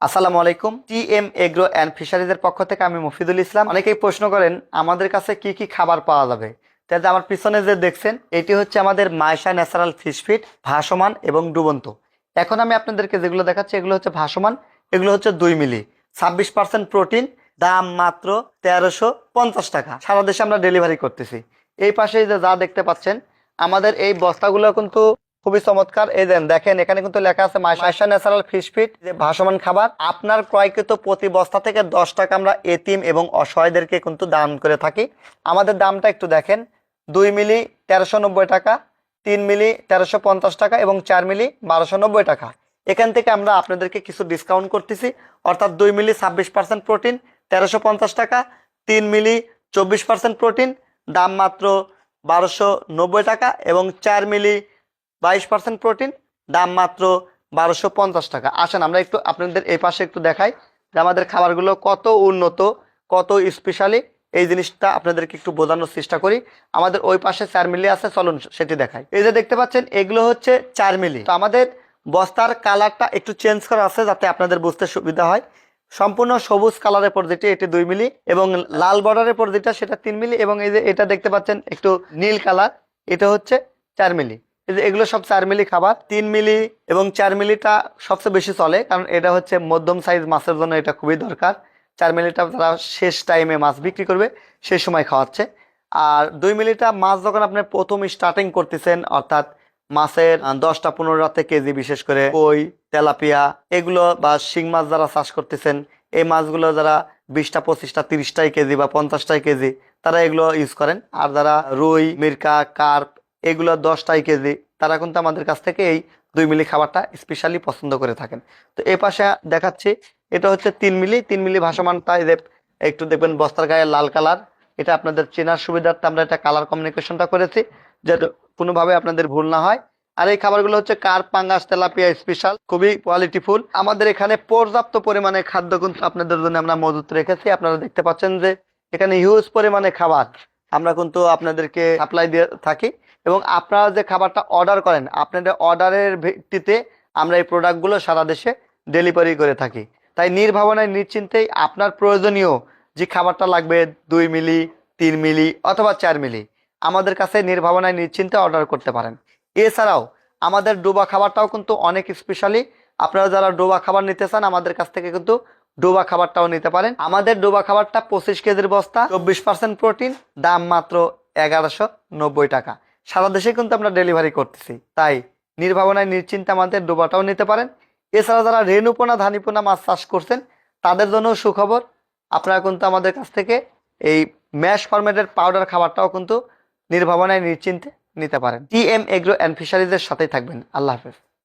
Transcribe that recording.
আসসালামু আলাইকুম। TM agro and ফিশারিজের পক্ষ থেকে আমি মফিদুল ইসলাম। অনেকেই প্রশ্ন করেন আমাদের কাছে কি কি খাবার পাওয়া যাবে। তাহলে আমার পিছনে যে দেখছেন এটি হচ্ছে আমাদের মাইশা ন্যাচারাল ফিশ ফিড, ভাসমান এবং ডুবন্ত। এখন আমি আপনাদেরকে যেগুলো দেখাচ্ছি এগুলো হচ্ছে ভাসমান, এগুলো হচ্ছে 2 মিলি, 26% প্রোটিন, দাম মাত্র 1350 টাকা। সারা দেশে আমরা ডেলিভারি করতেছি। এই পাশে যে যা দেখতে পাচ্ছেন আমাদের এই বস্তাগুলো কিন্তু খুবই চমৎকার। এই দেখেন এখানে কিন্তু লেখা আছে মাইশা ন্যাচারাল ফিশ ফিড, যে ভাসমান খাবার। আপনার ক্রয়কৃত প্রতি বস্তা থেকে 10 টাকা আমরা এতিম এবং অসহায়দেরকে কিন্তু দান করে থাকি। আমাদের দামটা একটু দেখেন, 2 মিলি 1390 টাকা, 3 মিলি 1350 টাকা এবং 4 মিলি 1290 টাকা। এখান থেকে আমরা আপনাদেরকে কিছু ডিসকাউন্ট করতেছি, অর্থাৎ 2 মিলি 26% প্রোটিন 1350 টাকা, 3 মিলি 24% প্রোটিন, দাম মাত্র 1290 টাকা এবং 4 মিলি 22% প্রোটিন, দাম মাত্র 1250 টাকা। আসেন আমরা একটু আপনাদের এই পাশে একটু দেখাই যে আমাদের খাবারগুলো কত উন্নত, কত স্পেশালি, এই জিনিসটা আপনাদেরকে একটু বোঝানোর চেষ্টা করি। আমাদের ওই পাশে 4 মিলি আছে, চলুন সেটি দেখাই। এই যে দেখতে পাচ্ছেন এগুলো হচ্ছে 4 মিলি। তো আমাদের বস্তার কালারটা একটু চেঞ্জ করা আছে যাতে আপনাদের বুঝতে সুবিধা হয়। সম্পূর্ণ সবুজ কালারের পর যেটি এটি 2 মিলি এবং লাল বর্ডারের পর যেটা সেটা 3 মিলি এবং এই যে এটা দেখতে পাচ্ছেন একটু নীল কালার, এটা হচ্ছে 4 মিলি। এই যে এগুলো সব 4 মিলি খাবার। 3 মিলি এবং 4 মিলিটা সবচেয়ে বেশি চলে, কারণ এটা হচ্ছে মধ্যম সাইজ মাছের জন্য এটা খুবই দরকার। 4 মিলিটা তারা শেষ টাইমে মাছ বিক্রি করবে সেই সময় খাওয়াচ্ছে। আর 2 মিলিটা মাছ যখন আপনি প্রথম স্টার্টিং করতেছেন, অর্থাৎ মাছের 10টা 15টা কেজি, বিশেষ করে কই, তেলাপিয়া এগুলো বা শিং মাছ যারা চাষ করতেছেন, এই মাছগুলো যারা 20টা 25টা 30টাই কেজি বা 50টাই কেজি তারা এগুলো ইউজ করেন। আর যারা রুই, মিরকা, কার্প এগুলো 10টাই কেজি তারা কিন্তু আমাদের কাছ থেকে এই 2 মিলি খাবারটা স্পেশালি পছন্দ করে থাকেন। তো এই পাশে দেখাচ্ছি এটা হচ্ছে 3 মিলি। 3 মিলি ভাসমানটা এই যে একটু দেখবেন বস্তার গায়ে লাল কালার, এটা আপনাদের চেনার সুবিধার্থে আমরা এটা কালার কমিউনিকেশনটা করেছি যাতে কোনোভাবে আপনাদের ভুল না হয়। আর এই খাবারগুলো হচ্ছে কার্প, পাঙ্গাস, তেলাপিয়া স্পেশাল, খুবই কোয়ালিটিফুল। আমাদের এখানে পর্যাপ্ত পরিমাণে খাদ্য কিন্তু আপনাদের জন্য আমরা মজুত রেখেছি। আপনারা দেখতে পাচ্ছেন যে এখানে হিউজ পরিমাণে খাবার আমরা কিন্তু আপনাদেরকে সাপ্লাই দিয়ে থাকি এবং আপনারা যে খাবারটা অর্ডার করেন আপনাদের অর্ডারের ভিত্তিতে আমরা এই প্রোডাক্টগুলো সারা দেশে ডেলিভারি করে থাকি। তাই নির্ভাবনায় নিশ্চিন্তেই আপনার প্রয়োজনীয় যে খাবারটা লাগবে 2 মিলি, 3 মিলি অথবা 4 মিলি আমাদের কাছে নির্ভাবনায় নিশ্চিন্তে অর্ডার করতে পারেন। এছাড়াও আমাদের ডোবা খাবারটাও কিন্তু অনেক স্পেশালি। আপনারা যারা ডোবা খাবার নিতে চান আমাদের কাছ থেকে কিন্তু ডোবা খাবারটাও নিতে পারেন। আমাদের ডোবা খাবারটা 25 কেজির বস্তা, 24% প্রোটিন, দাম মাত্র 1190 টাকা। সারা দেশে কিন্তু আমরা ডেলিভারি করতেছি, তাই নির্ভাবনায় নিশ্চিন্তে আমাদের ডোবাটাও নিতে পারেন। এছাড়া যারা রেণুপোনা ধানিপোনা মাছ চাষ করছেন তাদের জন্য সুখবর, আপনারা কিন্তু আমাদের কাছ থেকে এই ম্যাশ ফরম্যাটের পাউডার খাবারটাও কিন্তু নির্ভাবনায় নিশ্চিন্তে নিতে পারেন। টিএম এগ্রো অ্যান্ড ফিশারিজের সাথেই থাকবেন। আল্লাহ হাফেজ।